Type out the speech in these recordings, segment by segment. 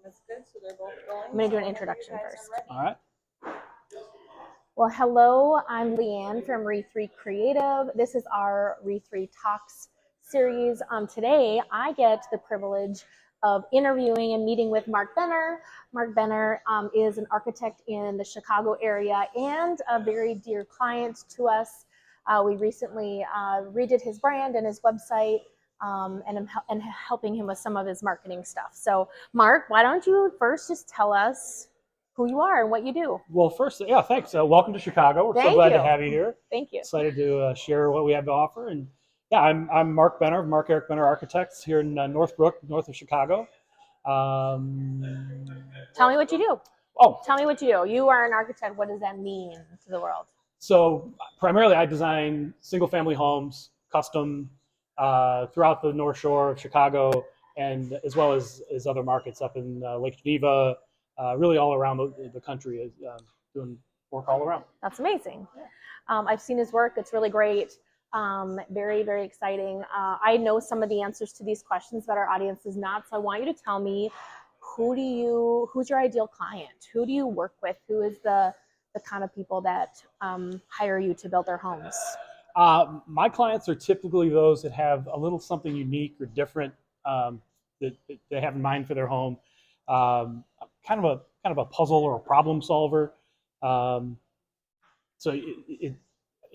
That's good. So they're both going. I'm going to do an introduction first. All right. Well, hello, I'm Leanne from Re3 Creative. This is our Re3 Talks series. Today, I get the privilege of interviewing and meeting with Mark Benner. Mark Benner is an architect in the Chicago area and a very dear client to us. We recently redid his brand and his website, and helping him with some of his marketing stuff. So, Mark, why don't you first just tell us who you are and what you do? Well, first, yeah, thanks. Welcome to Chicago. We're so glad to have you here. Thank you. Excited to share what we have to offer. And yeah, I'm Mark Benner, Mark Eric Benner Architects here in Northbrook, north of Chicago. Tell me what you do. Tell me what you do. You are an architect. What does that mean to the world? So primarily I design single family homes, custom, throughout the North Shore of Chicago, and as well as other markets up in Lake Geneva, really all around the country, doing work all around. That's amazing. I've seen his work. It's really great. Very, very exciting. I know some of the answers to these questions, but our audience is not. So I want you to tell me, who's your ideal client? Who do you work with? Who is the kind of people that hire you to build their homes? My clients are typically those that have a little something unique or different that they have in mind for their home. Kind of a puzzle or a problem solver. So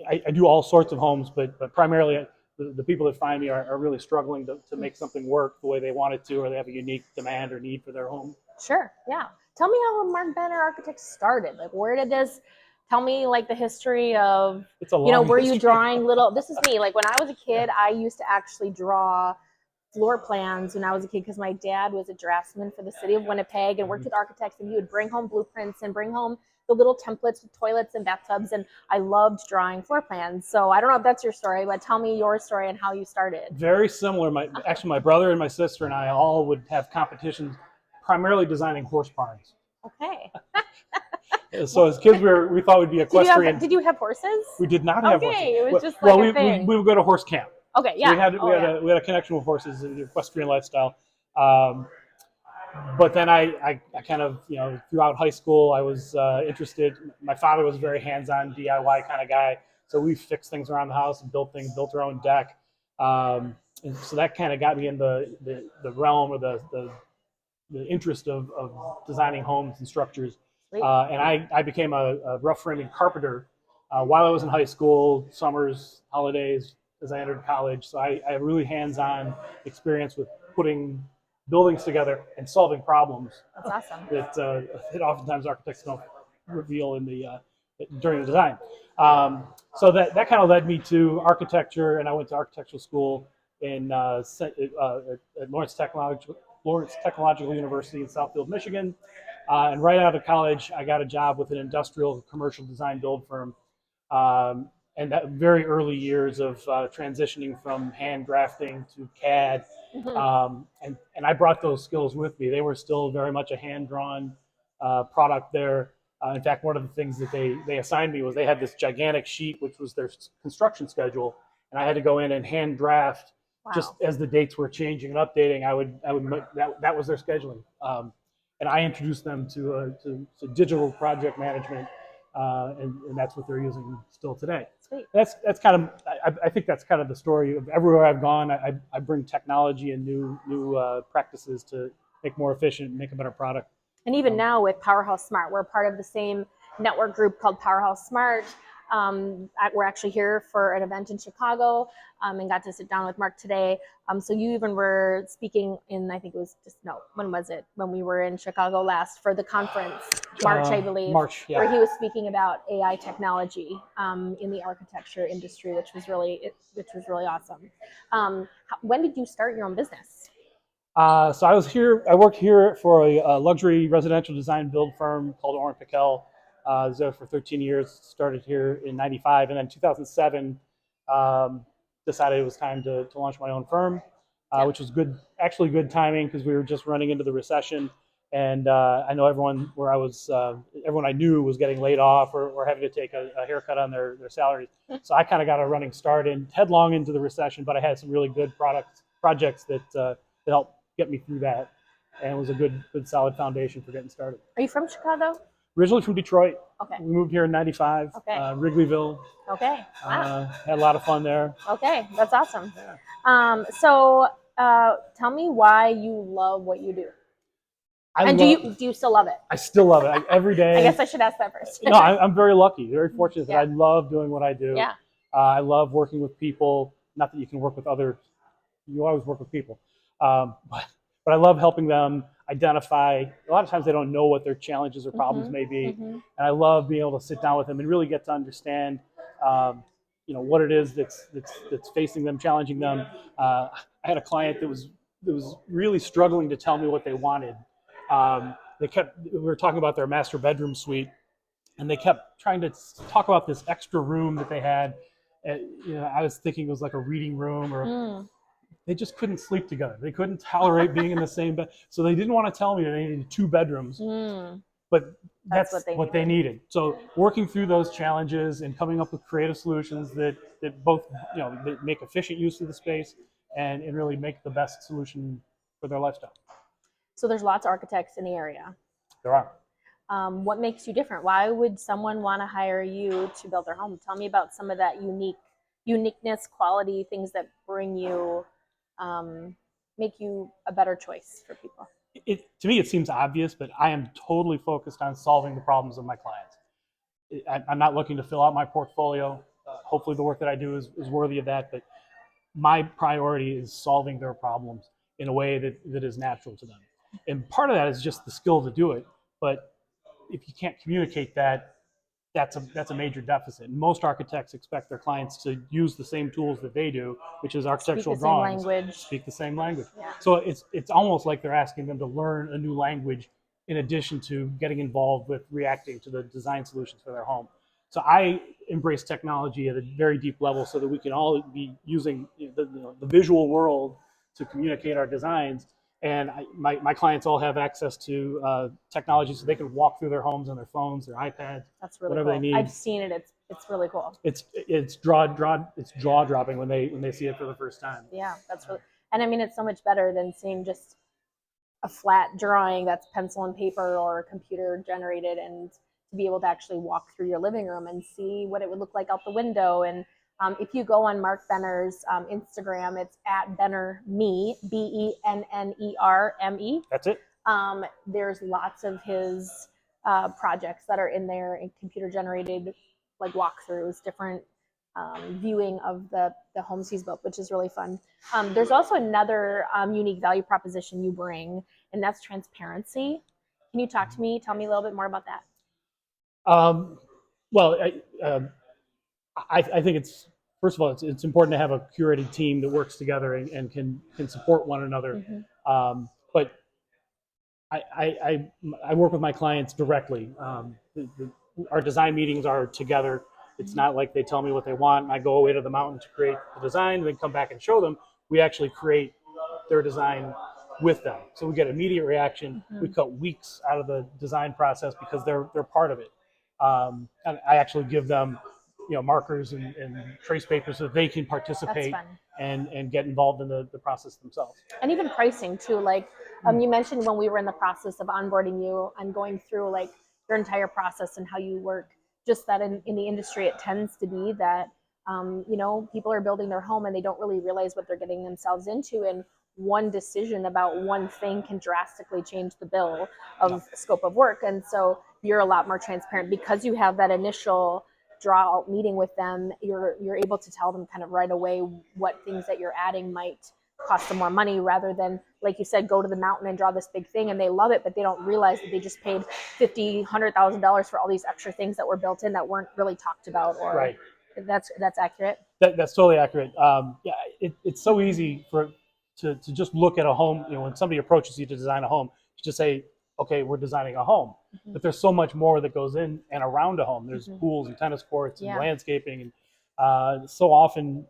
I do all sorts of homes, but primarily the people that find me are really struggling to make something work the way they want it to, or they have a unique demand or need for their home. Sure, yeah. Tell me how Mark Benner Architects started. Like, where did this? Tell me, like, the history of, were you drawing little? This is me. Like, when I was a kid, I used to actually draw floor plans when I was a kid because my dad was a draftsman for the city of Winnipeg and worked with architects, and he would bring home blueprints and bring home the little templates with toilets and bathtubs, and I loved drawing floor plans. So I don't know if that's your story, but tell me your story and how you started. Very similar. Actually, my brother and my sister and I all would have competitions, primarily designing horse barns. Okay. So as kids, we thought we'd be equestrian. Did you have horses? We did not have horses. Okay, it was just like a thing. We would go to horse camp. Okay, yeah. So we had a connection with horses in the equestrian lifestyle. But then I kind of, throughout high school, I was interested. My father was a very hands-on DIY kind of guy. So we fixed things around the house and built our own deck. And so that kind of got me in the realm or the interest of designing homes and structures. And I became a rough framing carpenter while I was in high school, summers, holidays, as I entered college. So I have really hands-on experience with putting buildings together and solving problems. That's awesome. That oftentimes architects don't reveal during the design. So that kind of led me to architecture, and I went to architectural school at Lawrence Technological University in Southfield, Michigan. And right out of college, I got a job with an industrial commercial design build firm. And that very early years of transitioning from hand drafting to CAD. And I brought those skills with me. They were still very much a hand-drawn product there. In fact, one of the things that they assigned me was they had this gigantic sheet, which was their construction schedule, and I had to go in and hand draft. Wow. Just as the dates were changing and updating. That was their scheduling. And I introduced them to digital project management, and that's what they're using still today. Sweet. That's kind of, I think that's kind of the story of everywhere I've gone. I bring technology and new practices to make more efficient, make a better product. And even now with Powerhouse Smart, we're part of the same network group called Powerhouse Smart. We're actually here for an event in Chicago, and got to sit down with Mark today. So you even were speaking in, I think it was when was it? When we were in Chicago last for the conference, March, I believe. March, yeah. Where he was speaking about AI technology in the architecture industry, which was really awesome. When did you start your own business? So I worked here for a luxury residential design build firm called Orrin Pickell. I was there for 13 years, started here in 95, and then 2007 decided it was time to launch my own firm, which was good timing because we were just running into the recession, and I know everyone I knew was getting laid off or having to take a haircut on their salaries. So I kind of got a running start and headlong into the recession, but I had some really good projects that helped get me through that. and it was a good solid foundation for getting started. Are you from Chicago? Originally from Detroit. Okay. We moved here in '95. Okay. Wrigleyville. Okay. Wow. Had a lot of fun there. Okay, that's awesome. Yeah. So tell me why you love what you do. Do you still love it? I still love it. Every day. I guess I should ask that first. No, I'm very lucky, very fortunate that Yeah. I love doing what I do. Yeah. I love working with people. Not that you can work with others. You always work with people. But I love helping them identify. A lot of times they don't know what their challenges or problems may be. And I love being able to sit down with them and really get to understand what it is that's facing them, challenging them. I had a client that was really struggling to tell me what they wanted. We were talking about their master bedroom suite, and they kept trying to talk about this extra room that they had. I was thinking it was like a reading room, or they just couldn't sleep together. They couldn't tolerate being in the same bed, so they didn't want to tell me that they needed 2 bedrooms. But that's what they needed. So working through those challenges and coming up with creative solutions that both that make efficient use of the space and really make the best solution for their lifestyle. So there's lots of architects in the area. There are. What makes you different? Why would someone want to hire you to build their home? Tell me about some of that uniqueness, quality, things that bring you, make you a better choice for people. To me, it seems obvious, but I am totally focused on solving the problems of my clients. I'm not looking to fill out my portfolio. Hopefully the work that I do is worthy of that, but my priority is solving their problems in a way that is natural to them. And part of that is just the skill to do it. But if you can't communicate that, that's a major deficit. And most architects expect their clients to use the same tools that they do, which is architectural drawings. Speak the same language. Yeah. So it's almost like they're asking them to learn a new language in addition to getting involved with reacting to the design solutions for their home. So I embrace technology at a very deep level so that we can all be using the visual world to communicate our designs. And my clients all have access to technology, so they can walk through their homes on their phones, their iPads, that's really whatever cool. they need. I've seen it. It's really cool. It's jaw dropping when they see it for the first time. Yeah, that's really. And I mean, it's so much better than seeing just a flat drawing that's pencil and paper or computer generated, and to be able to actually walk through your living room and see what it would look like out the window. And if you go on Mark Benner's Instagram, it's at BennerMe, BennerMe. That's it. There's lots of his projects that are in there, and computer generated like walkthroughs, different viewing of the homes he's built, which is really fun. There's also another unique value proposition you bring, and that's transparency. Can you tell me a little bit more about that? Well, I think it's, first of all, it's important to have a curated team that works together and can support one another. But I work with my clients directly. Our design meetings are together. It's not like they tell me what they want and I go away to the mountain to create the design and then come back and show them. We actually create their design with them. So we get immediate reaction. We cut weeks out of the design process because they're part of it. And I actually give them markers and trace papers so that they can participate and get involved in the process themselves. And even pricing too. Like you mentioned when we were in the process of onboarding you and going through like your entire process and how you work, just that in the industry, it tends to be that, people are building their home and they don't really realize what they're getting themselves into. And one decision about one thing can drastically change the bill of scope of work. And so you're a lot more transparent because you have that initial draw out meeting with them. You're able to tell them kind of right away what things that you're adding might cost them more money, rather than, like you said, go to the mountain and draw this big thing and they love it, but they don't realize that they just paid $100,000 for all these extra things that were built in that weren't really talked about. Or right. That's accurate. That's totally accurate. It's so easy to just look at a home. When somebody approaches you to design a home, you just say, okay, we're designing a home. But there's so much more that goes in and around a home. There's pools and tennis courts and landscaping, and so often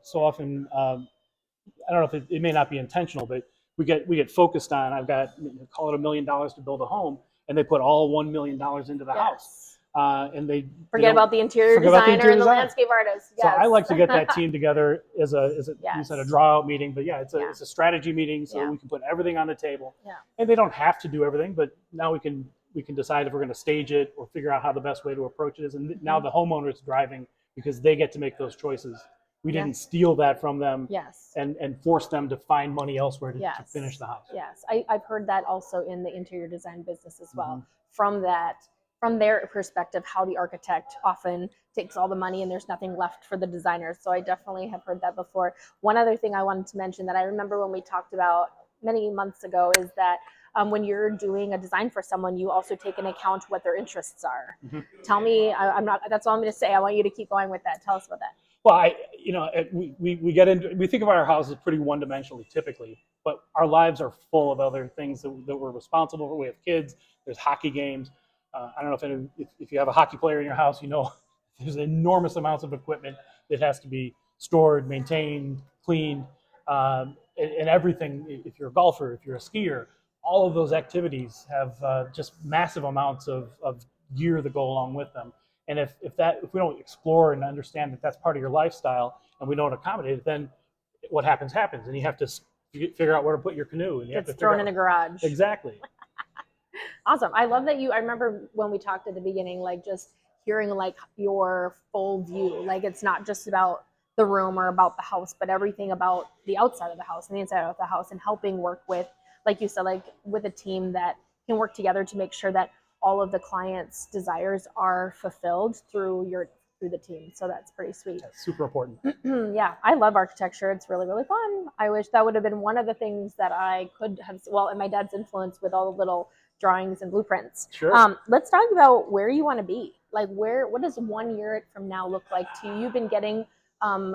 I don't know if it may not be intentional, but we get focused on, I've got, call it $1 million to build a home, and they put all $1 million into the house. and they forget about the interior designer and the landscape artist. So Yes. I like to get that team together as a Yes. you said a draw out meeting, but yeah, it's Yeah. a strategy meeting, so Yeah. we can put everything on the table. Yeah. And they don't have to do everything, but now we can decide if we're going to stage it or figure out how the best way to approach it is. And now the homeowner is driving because they get to make those choices. We didn't steal that from them. Yes. And force them to find money elsewhere to Yes. finish the house. Yes, I've heard that also in the interior design business as well. From their perspective, how the architect often takes all the money and there's nothing left for the designers. So I definitely have heard that before. One other thing I wanted to mention that I remember when we talked about many months ago is that when you're doing a design for someone, you also take into account what their interests are. Tell me, I'm not. That's all I'm going to say. I want you to keep going with that. Tell us about that. Well, we get into, we think of our houses pretty one-dimensionally typically, but our lives are full of other things that we're responsible for. We have kids. There's hockey games. I don't know if you have a hockey player in your house, you know, there's enormous amounts of equipment that has to be stored, maintained, cleaned, and everything. If you're a golfer, if you're a skier, all of those activities have just massive amounts of gear that go along with them. And if we don't explore and understand that that's part of your lifestyle, and we don't accommodate it, then what happens, and you have to figure out where to put your canoe. And you have to thrown in a garage. Exactly. Awesome. I love that I remember when we talked at the beginning, like just hearing like your full view. Like it's not just about the room or about the house, but everything about the outside of the house and the inside of the house, and helping work with, like you said, like with a team that can work together to make sure that all of the clients' desires are fulfilled through the team. So that's pretty sweet. That's super important. Yeah, I love architecture. It's really, really fun. I wish that would have been one of the things that I could have, and my dad's influence with all the little drawings and blueprints. Sure. Let's talk about where you want to be. Like what does 1 year from now look like to you? You've been getting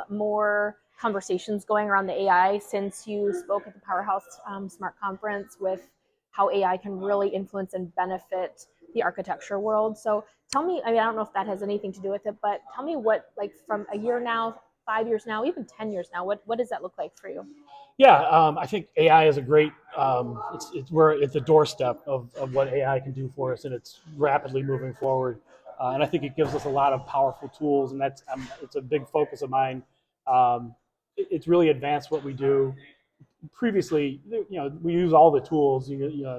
more conversations going around the AI since you spoke at the Powerhouse Smart Conference with how AI can really influence and benefit the architecture world. So tell me, I don't know if that has anything to do with it, but tell me what, like from a year now, 5 years now, even 10 years now, what does that look like for you? Yeah, I think AI is a great. It's a doorstep of what AI can do for us, and it's rapidly moving forward. And I think it gives us a lot of powerful tools, and it's a big focus of mine. It's really advanced what we do. Previously, we use all the tools,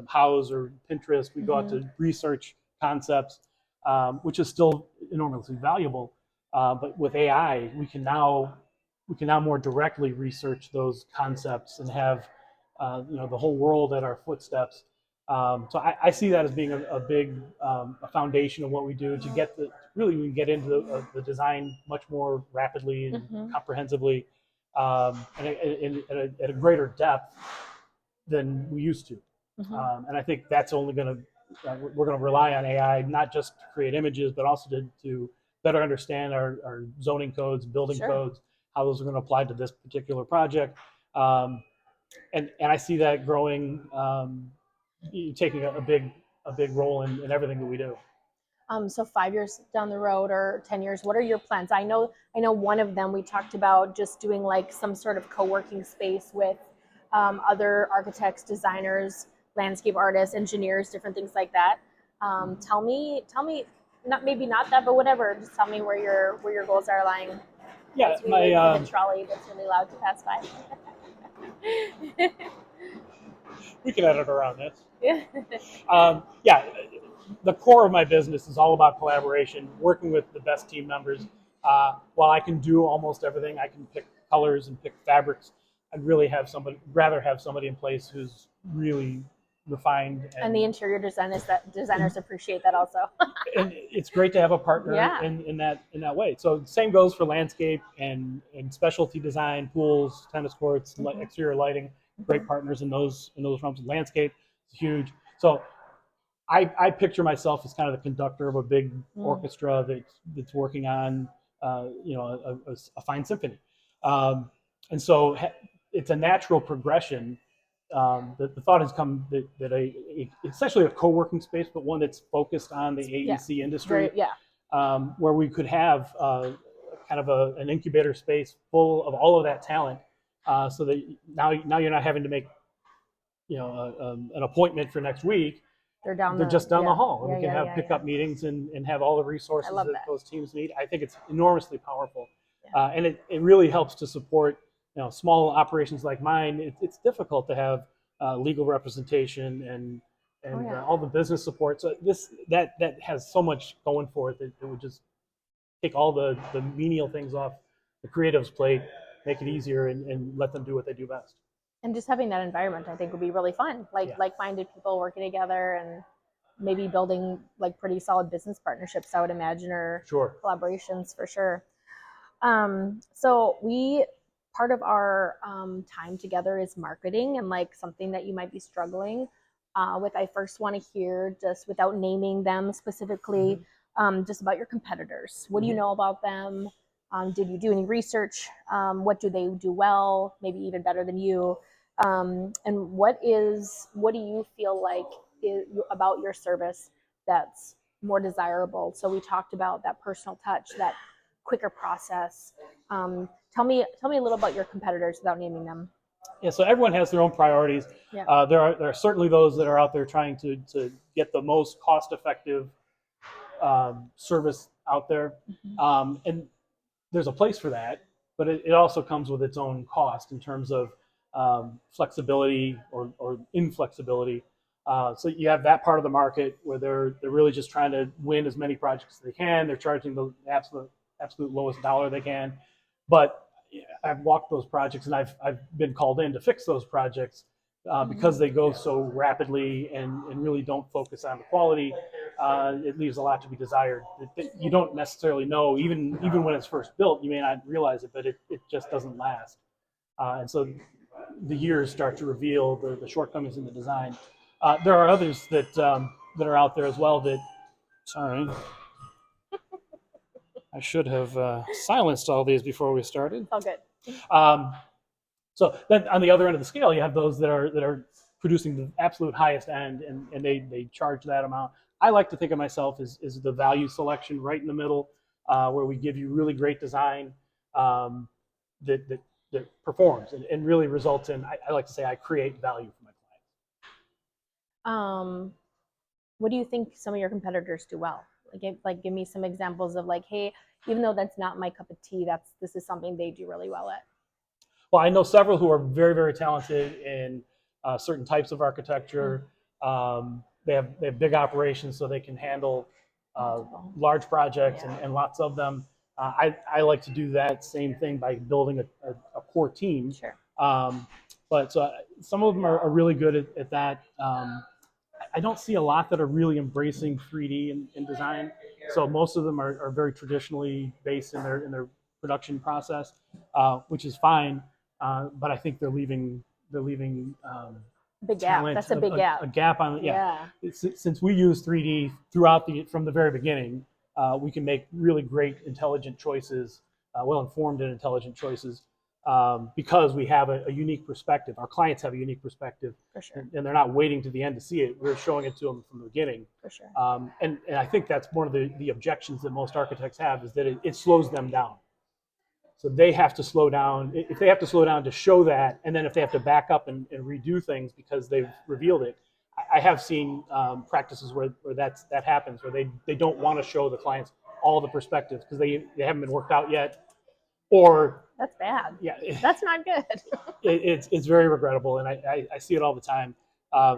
House or Pinterest. We go out to research concepts, which is still enormously valuable. But with AI, we can now more directly research those concepts and have the whole world at our footsteps. So I see that as being a big a foundation of what we do to we can get into the design much more rapidly and comprehensively, and at a greater depth than we used to. And I think that's only going to we're going to rely on AI not just to create images, but also to better understand our zoning codes, building codes, how those are going to apply to this particular project. And I see that growing, taking a big role in everything that we do. So 5 years down the road or 10 years, what are your plans? I know one of them we talked about just doing like some sort of co-working space with other architects, designers, landscape artists, engineers, different things like that. Tell me, maybe not that, but whatever. Just tell me where your goals are lying. Yeah, the trolley that's really loud to pass by. We can edit around this. Yeah, the core of my business is all about collaboration, working with the best team members. While I can do almost everything, I can pick colors and pick fabrics. I'd rather have somebody in place who's really refined. And the interior designers appreciate that also. And it's great to have a partner in that way. So same goes for landscape and specialty design, pools, tennis courts, exterior lighting. Great partners in those realms. Landscape is huge. So I picture myself as kind of the conductor of a big orchestra that's working on a fine symphony, and so it's a natural progression. The thought has come that essentially a co-working space, but one that's focused on the AEC industry, where we could have kind of an incubator space full of all of that talent, so that now you're not having to make an appointment for next week. they're just down the hall. And Yeah, we can have pickup meetings and have all the resources that those teams need. I think it's enormously powerful. Yeah. And it really helps to support, small operations like mine. It's difficult to have legal representation and all the business support. So that has so much going for it that it would just take all the menial things off the creative's plate, make it easier, and let them do what they do best. And just having that environment, I think, would be really fun. Like-minded people working together and maybe building like pretty solid business partnerships, I would imagine, or collaborations for sure. So part of our time together is marketing, and like something that you might be struggling with. I first want to hear, just without naming them specifically, just about your competitors. What do you know about them? Did you do any research? What do they do well? Maybe even better than you? And what do you feel like about your service that's more desirable? So we talked about that personal touch, that quicker process. Tell me a little about your competitors without naming them. Yeah, so everyone has their own priorities. Yeah. There are certainly those that are out there trying to get the most cost-effective service out there, and there's a place for that, but it also comes with its own cost in terms of flexibility or inflexibility. So you have that part of the market where they're really just trying to win as many projects as they can. They're charging the absolute lowest dollar they can. But I've walked those projects, and I've been called in to fix those projects because they go so rapidly and really don't focus on the quality. It leaves a lot to be desired. You don't necessarily know, even when it's first built, you may not realize it, but it just doesn't last. And so the years start to reveal the shortcomings in the design. There are others that are out there as well that, sorry, I should have silenced all these before we started. All good. So then on the other end of the scale, you have those that are producing the absolute highest end, and they charge that amount. I like to think of myself as the value selection right in the middle, where we give you really great design that performs and really results in, I like to say, I create value for my clients. What do you think some of your competitors do well? Give me some examples of like, hey, even though that's not my cup of tea, this is something they do really well at. Well, I know several who are very, very talented in certain types of architecture. They have big operations, so they can handle large projects and lots of them. I like to do that same thing by building a core team. Sure. But some of them are really good at that. I don't see a lot that are really embracing 3D in design. So most of them are very traditionally based in their production process, which is fine. But I think they're leaving big gap. That's a big gap. A gap on Since we use 3D throughout from the very beginning, we can make really great, intelligent choices, well-informed and intelligent choices, because we have a unique perspective. Our clients have a unique perspective, for sure, and they're not waiting to the end to see it. We're showing it to them from the beginning, for sure. And I think that's one of the objections that most architects have, is that it slows them down. So they have to slow down. If they have to slow down to show that, and then if they have to back up and redo things because they've revealed it, I have seen practices where that happens, where they don't want to show the clients all the perspectives because they haven't been worked out yet. Or that's bad. Yeah, that's not good. It's very regrettable, and I see it all the time.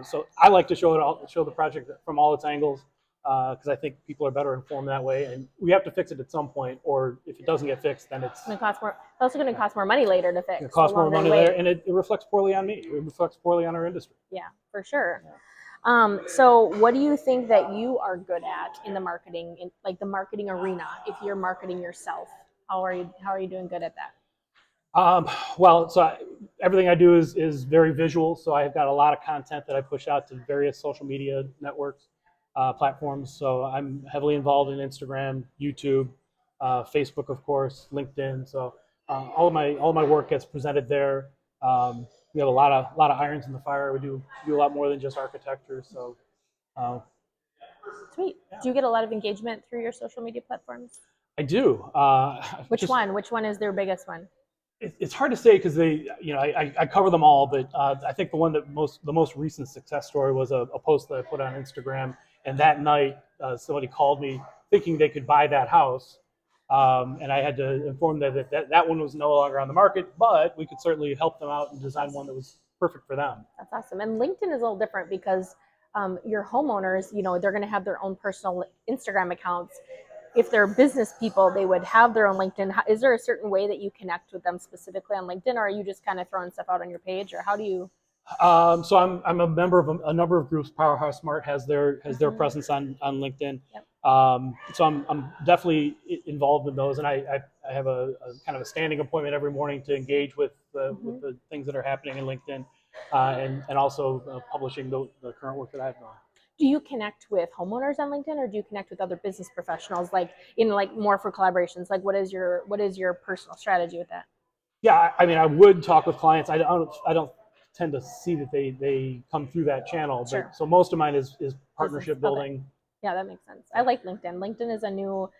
So I like to show the project from all its angles, because I think people are better informed that way, and we have to fix it at some point. Or if it doesn't get fixed, then it's going to cost more. It's also going to cost more money later to fix. It costs more money later, and it reflects poorly on me. It reflects poorly on our industry. Yeah, for sure. Yeah. So what do you think that you are good at in the marketing, in like the marketing arena? If you're marketing yourself, how are you doing good at that? Well, so everything I do is very visual. So I've got a lot of content that I push out to various social media networks, platforms. So I'm heavily involved in Instagram, YouTube, Facebook, of course, LinkedIn. So all of my work gets presented there. We have a lot of irons in the fire. We do a lot more than just architecture. So sweet. Yeah. Do you get a lot of engagement through your social media platforms? I do. Which one is their biggest one? It's hard to say because I cover them all, but I think the most recent success story was a post that I put on Instagram, and that night somebody called me thinking they could buy that house, and I had to inform them that one was no longer on the market, but we could certainly help them out and design one that was perfect for them. That's awesome. And LinkedIn is a little different because your homeowners, they're going to have their own personal Instagram accounts. If they're business people, they would have their own LinkedIn. Is there a certain way that you connect with them specifically on LinkedIn, or are you just kind of throwing stuff out on your page, or how do you? So I'm a member of a number of groups. Powerhouse Smart has their presence on LinkedIn. Yep. So I'm definitely involved in those, and I have a kind of a standing appointment every morning to engage with the things that are happening in LinkedIn, and also publishing the current work that I've done. Do you connect with homeowners on LinkedIn, or do you connect with other business professionals, like more for collaborations? Like, what is your personal strategy with that? Yeah, I mean, I would talk with clients. I don't tend to see that they come through that channel, Sure. but so most of mine is partnership building. Okay. Yeah, that makes sense. I like LinkedIn. LinkedIn is a new.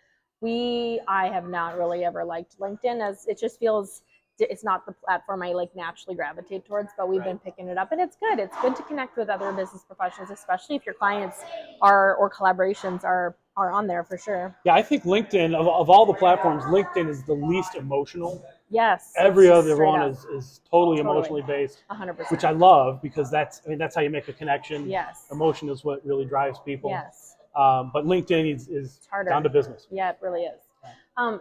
I have not really ever liked LinkedIn, as it just feels it's not the platform I like naturally gravitate towards, but we've been picking it up, and it's good. It's good to connect with other business professionals, especially if your clients or collaborations are on there for sure. Yeah, I think LinkedIn of all the platforms, LinkedIn is the least emotional. Yes. Every other one is totally emotionally based, 100%. which I love because that's how you make a connection. Yes. Emotion is what really drives people. Yes. But LinkedIn is down to business. Yeah, it really is.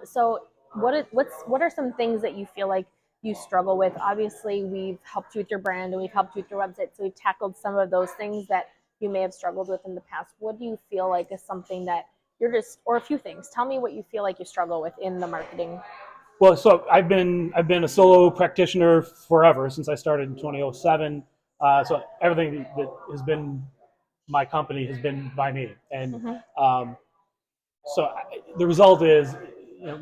So what are some things that you feel like you struggle with? Obviously, we've helped you with your brand and we've helped you with your website, so we've tackled some of those things that you may have struggled with in the past. What do you feel like is something that or a few things? Tell me what you feel like you struggle with in the marketing. Well, so I've been a solo practitioner forever since I started in 2007. So everything that has been my company has been by me, and so the result is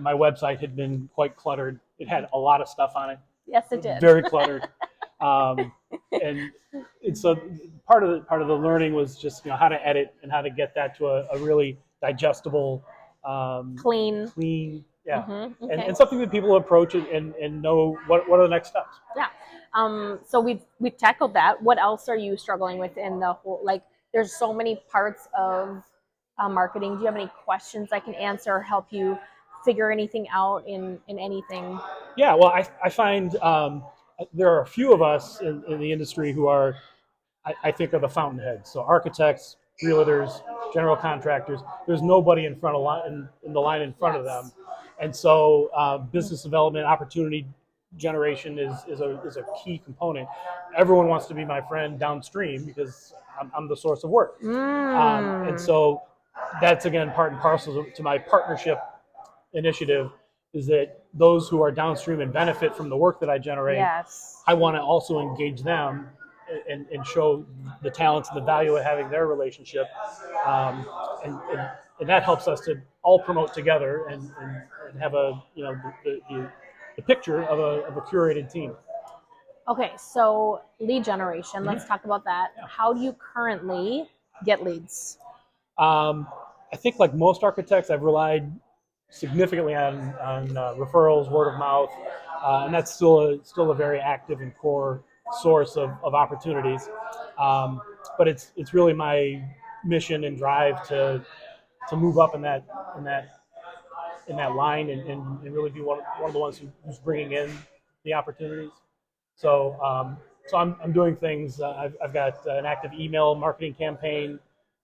my website had been quite cluttered. It had a lot of stuff on it. Yes, it did. Very cluttered. And so part of the learning was just how to edit and how to get that to a really digestible, clean, yeah, Okay. and something that people approach it and know what are the next steps. Yeah. So we've tackled that. What else are you struggling with in the whole, like, there's so many parts of marketing. Do you have any questions I can answer or help you figure anything out in anything? Yeah, well, I find there are a few of us in the industry who are, I think, are the fountainheads. So architects, realtors, general contractors. There's nobody in front of in the line in front of them, and so business development, opportunity generation is a key component. Everyone wants to be my friend downstream because I'm the source of work, and so that's again part and parcel to my partnership initiative. Is that those who are downstream and benefit from the work that I generate? Yes. I want to also engage them and show the talents and the value of having their relationship, and that helps us to all promote together and have the picture of a curated team. Okay, so lead generation. Let's talk about that. Yeah. How do you currently get leads? I think, like most architects, I've relied significantly on referrals, word of mouth, and that's still a very active and core source of opportunities. But it's really my mission and drive to move up in that line and really be one of the ones who's bringing in the opportunities. So I'm doing things. I've got an active email marketing campaign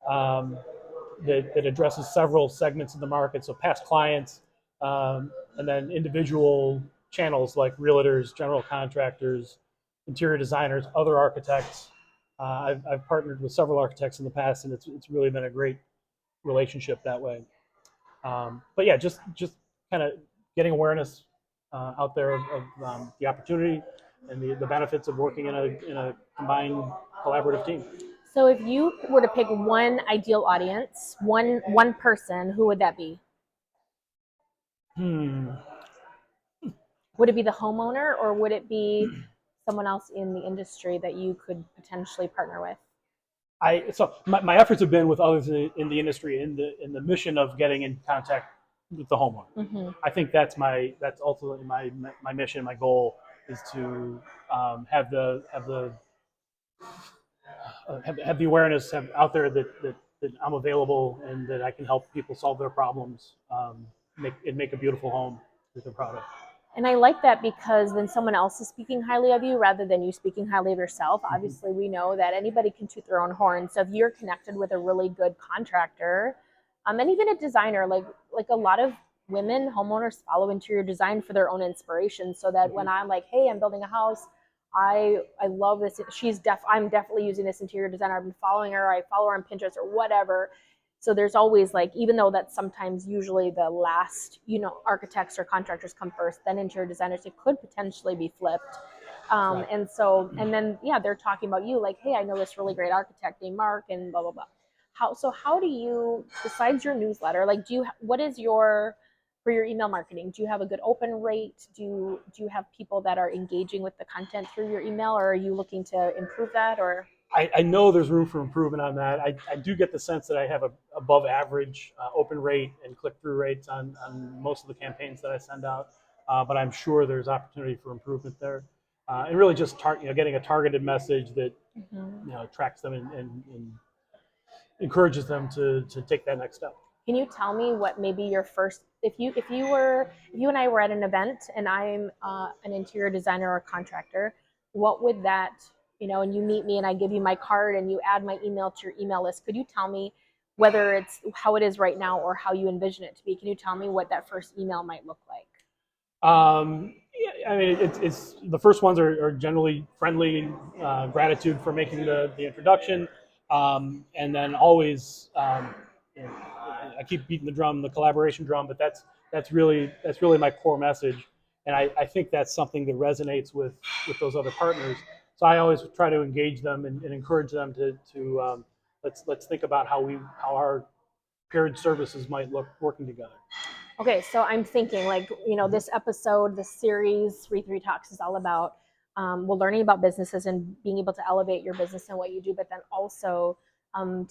that addresses several segments of the market. So past clients, and then individual channels like realtors, general contractors, interior designers, other architects. I've partnered with several architects in the past, and it's really been a great relationship that way. But yeah, just kind of getting awareness out there of the opportunity and the benefits of working in a combined collaborative team. So if you were to pick one ideal audience, one person, who would that be? Would it be the homeowner, or would it be someone else in the industry that you could potentially partner with? So my efforts have been with others in the industry in the mission of getting in contact with the homeowner. Mm-hmm. I think that's ultimately my mission, my goal is to have the awareness out there that I'm available and that I can help people solve their problems, make a beautiful home with a product. And I like that because when someone else is speaking highly of you rather than you speaking highly of yourself, Mm-hmm. obviously we know that anybody can toot their own horn. So if you're connected with a really good contractor, and even a designer, like a lot of women homeowners follow interior design for their own inspiration, so that when I'm like, hey, I'm building a house, I love this. I'm definitely using this interior designer. I've been following her. I follow her on Pinterest or whatever. So there's always like, even though that's sometimes usually the last, architects or contractors come first, then interior designers, it could potentially be flipped. Right. And then, yeah, they're talking about you like, hey, I know this really great architect named Mark and blah, blah, blah. How do you, besides your newsletter, like, what is for your email marketing, do you have a good open rate? Do you have people that are engaging with the content through your email, or are you looking to improve that, or? I know there's room for improvement on that. I do get the sense that I have a above average open rate and click through rates on most of the campaigns that I send out, but I'm sure there's opportunity for improvement there, and really just getting a targeted message that attracts them and encourages them to take that next step. Can you tell me what maybe your first, if you and I were at an event and I'm an interior designer or contractor, what would that, and you meet me and I give you my card and you add my email to your email list, could you tell me whether it's how it is right now or how you envision it to be? Can you tell me what that first email might look like? Yeah, I mean, it's the first ones are generally friendly, gratitude for making the introduction, and then always, I keep beating the collaboration drum, but that's really my core message, and I think that's something that resonates with those other partners. So I always try to engage them and encourage them to let's think about how our paired services might look working together. Okay, so I'm thinking like, this episode, this series, Re3 Talks is all about, well, learning about businesses and being able to elevate your business and what you do, but then also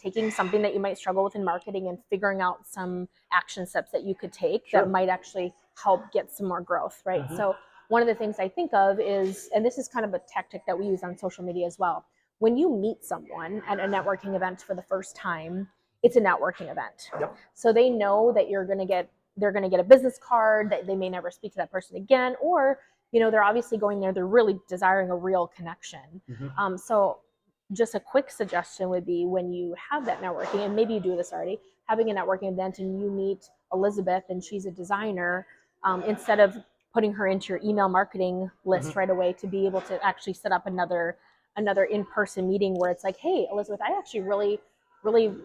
taking something that you might struggle with in marketing and figuring out some action steps that you could take that might actually help get some more growth, right? So one of the things I think of is, and this is kind of a tactic that we use on social media as well, when you meet someone at a networking event for the first time, it's a networking event. Yep. So they know that they're going to get a business card, that they may never speak to that person again, or they're obviously going there, they're really desiring a real connection. So just a quick suggestion would be, when you have that networking, and maybe you do this already, having a networking event and you meet Elizabeth and she's a designer, instead of putting her into your email marketing list right away, to be able to actually set up another in-person meeting where it's like, hey, Elizabeth, I actually really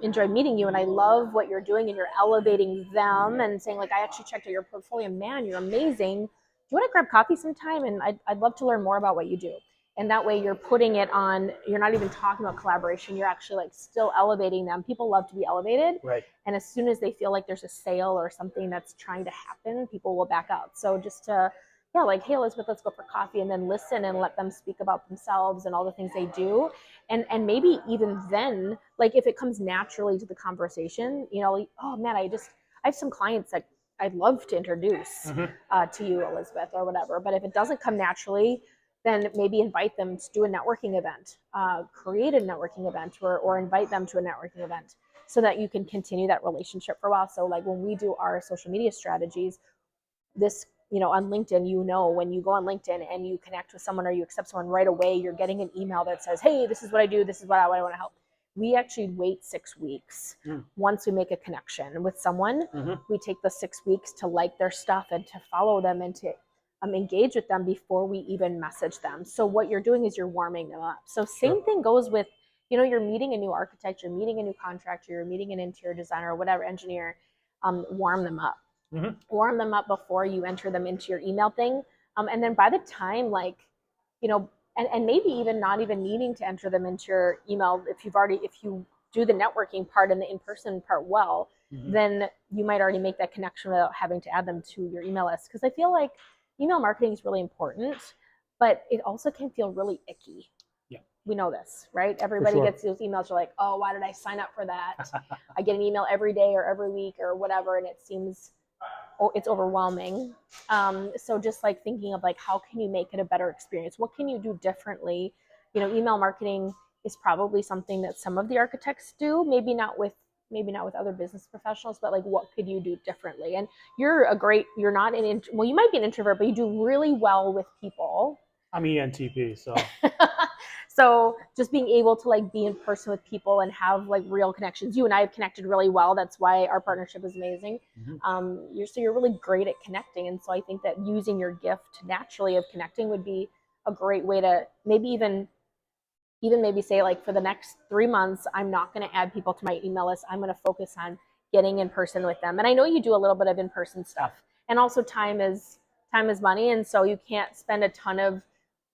enjoyed meeting you and I love what you're doing, and you're elevating them and saying like, I actually checked out your portfolio, man, you're amazing. Do you want to grab coffee sometime? And I'd love to learn more about what you do. And that way you're putting it on, you're not even talking about collaboration, you're actually like still elevating them. People love to be elevated. Right. And as soon as they feel like there's a sale or something that's trying to happen, people will back out. So just to, like, hey, Elizabeth, let's go for coffee, and then listen and let them speak about themselves and all the things they do. And maybe even then, like, if it comes naturally to the conversation, oh man, I have some clients that I'd love to introduce to you, Elizabeth, or whatever. But if it doesn't come naturally, then maybe invite them to do a networking event, create a networking event, or invite them to a networking event, so that you can continue that relationship for a while. So like when we do our social media strategies, this, on LinkedIn, when you go on LinkedIn and you connect with someone or you accept someone, right away you're getting an email that says, hey, this is what I do, this is what I want to help. We actually wait 6 weeks. Once we make a connection with someone, we take the 6 weeks to like their stuff and to follow them and to engage with them before we even message them. So what you're doing is you're warming them up. So same thing goes with, you're meeting a new architect, you're meeting a new contractor, you're meeting an interior designer or whatever, engineer, warm them up. Warm them up before you enter them into your email thing. And then by the time, like, and maybe even not even needing to enter them into your email, if you do the networking part and the in-person part well, then you might already make that connection without having to add them to your email list. Because I feel like email marketing is really important, but it also can feel really icky. Yeah. We know this, right? Everybody gets those emails. You're like, oh, why did I sign up for that? I get an email every day or every week or whatever, and it seems it's overwhelming. So just like thinking of like, how can you make it a better experience? What can you do differently? You know, email marketing is probably something that some of the architects do, maybe not with other business professionals, but like, what could you do differently? And you're not well, you might be an introvert, but you do really well with people. I'm ENTP, so So just being able to like be in person with people and have like real connections. You and I have connected really well. That's why our partnership is amazing. You're really great at connecting, and so I think that using your gift naturally of connecting would be a great way to maybe even maybe say, like, for the next 3 months, I'm not going to add people to my email list. I'm going to focus on getting in person with them. And I know you do a little bit of in-person stuff, and also time is money, and so you can't spend a ton of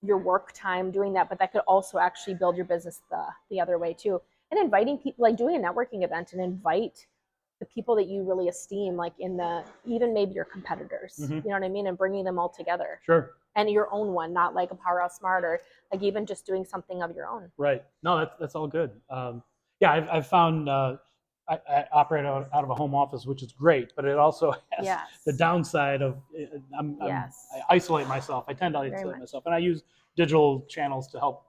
your work time doing that, but that could also actually build your business the other way too. And inviting people, like doing a networking event, and invite the people that you really esteem, like even maybe your competitors, you know what I mean, and bringing them all together. Sure. And your own one, not like a Powerhouse Smart, or like even just doing something of your own. Right. No, that's all good. Yeah, I've found I operate out of a home office, which is great, but it also has the downside of I isolate myself. I tend to isolate myself, and I use digital channels to help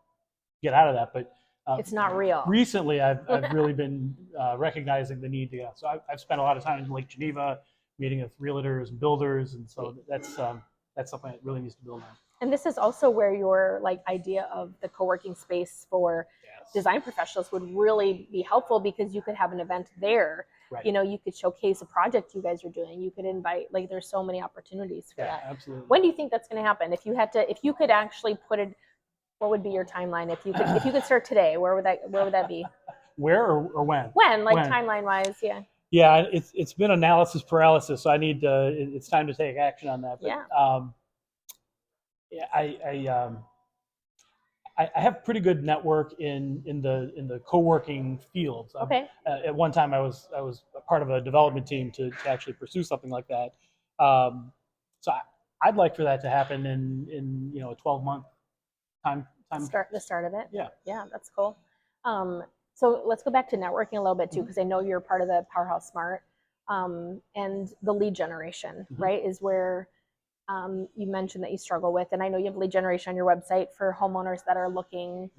get out of that. But it's not real. Recently, I've really been recognizing the need to. So I've spent a lot of time in Lake Geneva, meeting with realtors and builders, and so that's something that really needs to build on. And this is also where your like idea of the co-working space for design professionals would really be helpful, because you could have an event there. Right. You know, you could showcase a project you guys are doing. You could invite, like, there's so many opportunities for that. Absolutely. When do you think that's going to happen? If you could actually put it, what would be your timeline? If you could start today, where would that be? Where or when? When, like, timeline wise, yeah. Yeah, it's been analysis paralysis, so I need it's time to take action on that. But, I have pretty good network in the co-working fields. Okay. At one time, I was a part of a development team to actually pursue something like that. So I'd like for that to happen in a 12-month time. The start of it. Yeah. Yeah, that's cool. So let's go back to networking a little bit too, because I know you're part of the Powerhouse Smart, and the lead generation, right, is where you mentioned that you struggle with. And I know you have lead generation on your website for homeowners that are looking,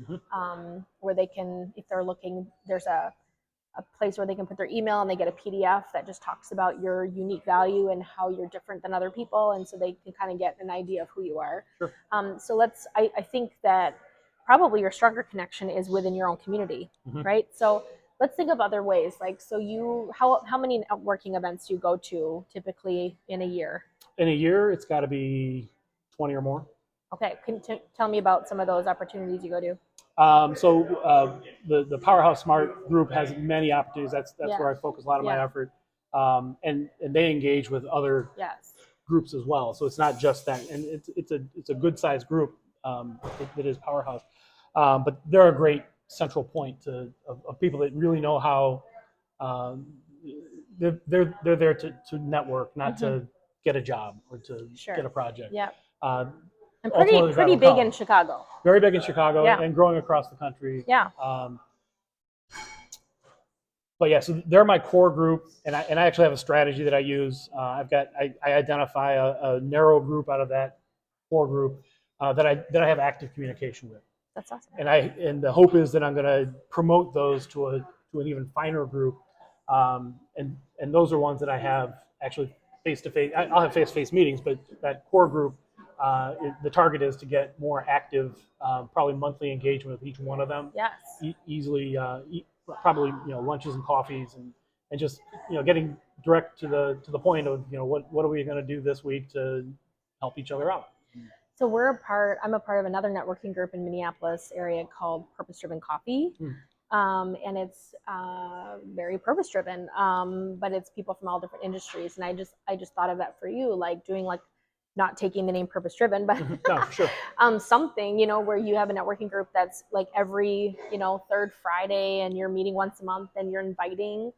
where they can, if they're looking, there's a place where they can put their email, and they get a PDF that just talks about your unique value and how you're different than other people. And so they can kind of get an idea of who you are. Sure. So I think that probably your stronger connection is within your own community, right? So let's think of other ways. Like, so how many networking events do you go to typically in a year? In a year, it's got to be 20 or more. Okay, can you tell me about some of those opportunities you go to? The Powerhouse Smart group has many opportunities. That's where I focus a lot of my effort, and they engage with other groups as well. So it's not just that, and it's a good sized group that is Powerhouse, but they're a great central point of people that really know how they're there to network, not to get a job or to get a project. Yeah. And Ultimately, pretty big in Chicago. Very big in Chicago, and growing across the country. Yeah. But yeah, so they're my core group, and I actually have a strategy that I use. I identify a narrow group out of that core group that I have active communication with. That's awesome. And the hope is that I'm going to promote those to an even finer group, and those are ones that I have actually face to face. I'll have face to face meetings, but that core group, the target is to get more active, probably monthly engagement with each one of them. Yes. Easily, probably lunches and coffees, and just getting direct to the point of what are we going to do this week to help each other out. So I'm a part of another networking group in Minneapolis area called Purpose Driven Coffee. And it's very purpose driven, but it's people from all different industries. And I just thought of that for you, like doing, like, not taking the name purpose driven, but no, sure. Something, where you have a networking group that's like every, third Friday, and you're meeting once a month, and you're inviting,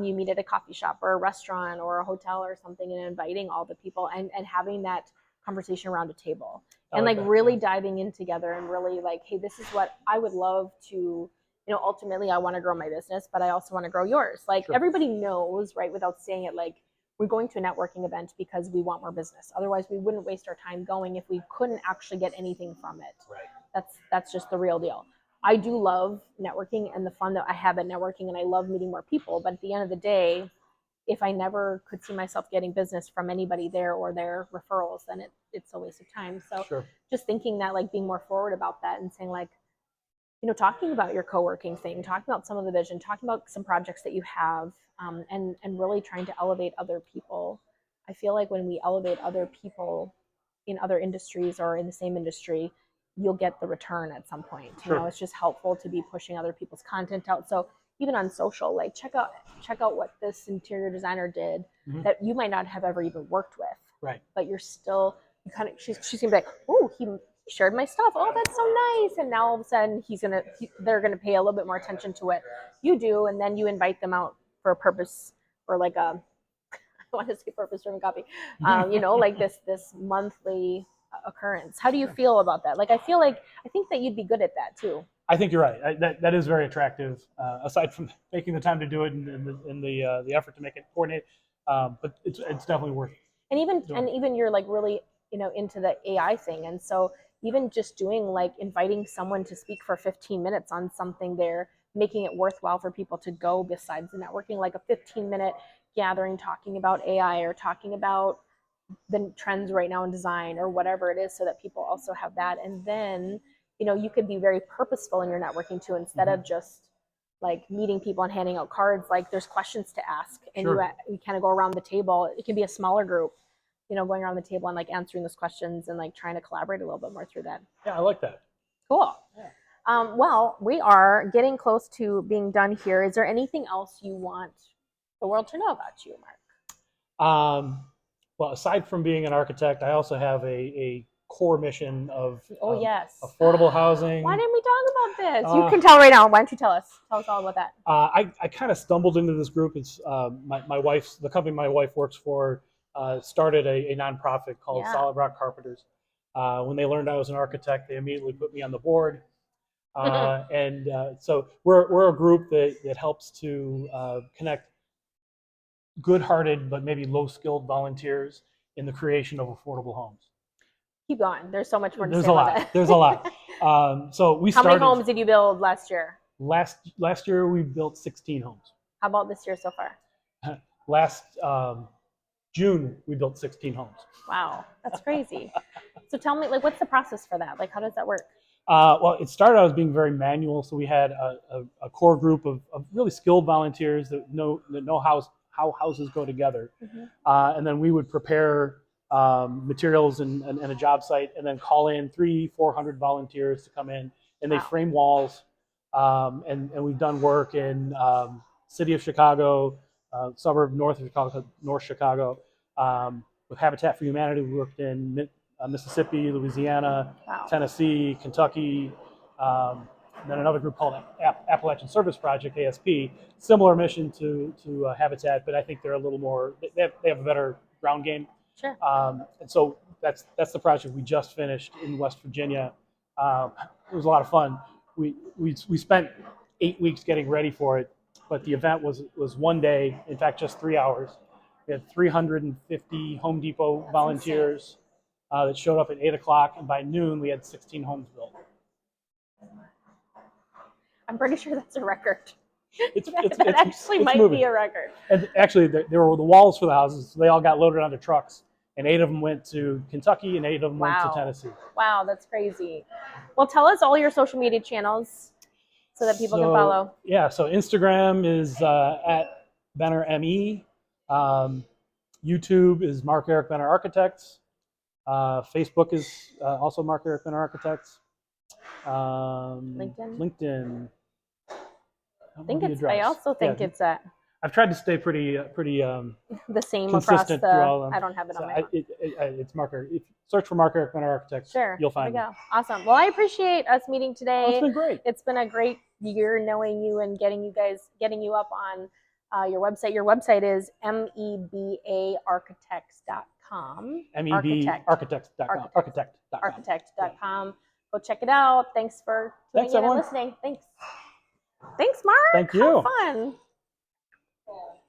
you meet at a coffee shop or a restaurant or a hotel or something, and inviting all the people and having that conversation around a table, and really diving in together, and really like, hey, this is what I would love to, ultimately I want to grow my business, but I also want to grow yours. Like, everybody knows, right, without saying it, like, we're going to a networking event because we want more business. Otherwise, we wouldn't waste our time going if we couldn't actually get anything from it. Right. That's just the real deal. I do love networking and the fun that I have at networking, and I love meeting more people. But at the end of the day, if I never could see myself getting business from anybody there or their referrals, then it's a waste of time. So Sure. just thinking that, like, being more forward about that and saying, like, you know, talking about your co-working thing, talking about some of the vision, talking about some projects that you have, and really trying to elevate other people. I feel like when we elevate other people in other industries or in the same industry, you'll get the return at some point. Sure. You know, it's just helpful to be pushing other people's content out. So even on social, like check out what this interior designer did that you might not have ever even worked with. Right. But you're still, you kind of, she's gonna be like, oh, he shared my stuff. Oh, that's so nice. And now all of a sudden they're gonna pay a little bit more attention to what you do, and then you invite them out for a purpose, or like a, I want to say purpose driven copy, you know, like this monthly occurrence. How do you feel about that? Like, I think that you'd be good at that too. I think you're right. That is very attractive. Aside from making the time to do it and the effort to make it coordinate, but it's definitely worth it. And even you're like really, you know, into the AI thing, and so even just doing, like, inviting someone to speak for 15 minutes on something there, making it worthwhile for people to go besides the networking, like a 15-minute gathering talking about AI or talking about the trends right now in design or whatever it is, so that people also have that. And then, you know, you could be very purposeful in your networking too, instead of just like meeting people and handing out cards. Like, there's questions to ask, and Sure. you kind of go around the table. It can be a smaller group, you know, going around the table and like answering those questions and like trying to collaborate a little bit more through that. Yeah, I like that. Cool. Yeah. Well, we are getting close to being done here. Is there anything else you want the world to know about you, Mark? Well, aside from being an architect, I also have a core mission of yes, affordable housing. Why didn't we talk about this? You can tell right now. Why don't you tell us? Tell us all about that. I kind of stumbled into this group. It's the company my wife works for started a nonprofit called Solid Rock Carpenters. When they learned I was an architect, they immediately put me on the board. So we're a group that helps to connect good-hearted but maybe low-skilled volunteers in the creation of affordable homes. Keep going. There's so much more to There's say a lot. about it. There's a lot. So we started. How many homes did you build last year? Last year we built 16 homes. How about this year so far? Last June we built 16 homes. Wow, that's crazy. So tell me, like, what's the process for that? Like, how does that work? Well, it started out as being very manual. So we had a core group of really skilled volunteers that know how houses go together. And then we would prepare materials and a job site, and then call in 300-400 volunteers to come in, and they frame walls. And we've done work in city of Chicago, suburb north of Chicago, North Chicago. With Habitat for Humanity, we worked in Mississippi, Louisiana, Tennessee, Kentucky, and then another group called Appalachian Service Project, ASP. Similar mission to Habitat, but I think they're a little more. They have a better ground game. Sure. And so that's the project we just finished in West Virginia. It was a lot of fun. We spent 8 weeks getting ready for it, but the event was one day. In fact, just 3 hours. We had 350 Home Depot volunteers that showed up at 8 o'clock, and by noon we had 16 homes built. I'm pretty sure that's a record. That actually might be a record. And actually, there were the walls for the houses. So they all got loaded onto trucks, and 8 of them went to Kentucky, and 8 of them went to Tennessee. Wow, that's crazy. Well, tell us all your social media channels so that people can follow. Yeah, so Instagram is at Benner ME. YouTube is Mark Eric Benner Architects. Facebook is also Mark Eric Benner Architects. LinkedIn. I also think it's at. I've tried to stay pretty the same consistent across through all of them. I don't have it on my phone. It's Mark Eric. If you search for Mark Eric Benner Architects, you'll find it. Awesome. Well, I appreciate us meeting today. It's been great. It's been a great year knowing you and getting you up on your website. Your website is mebaarchitects.com. Architects.com. Architect.com. Go check it out. Thanks for tuning in and listening. Thanks, Mark. Thank you. Have fun.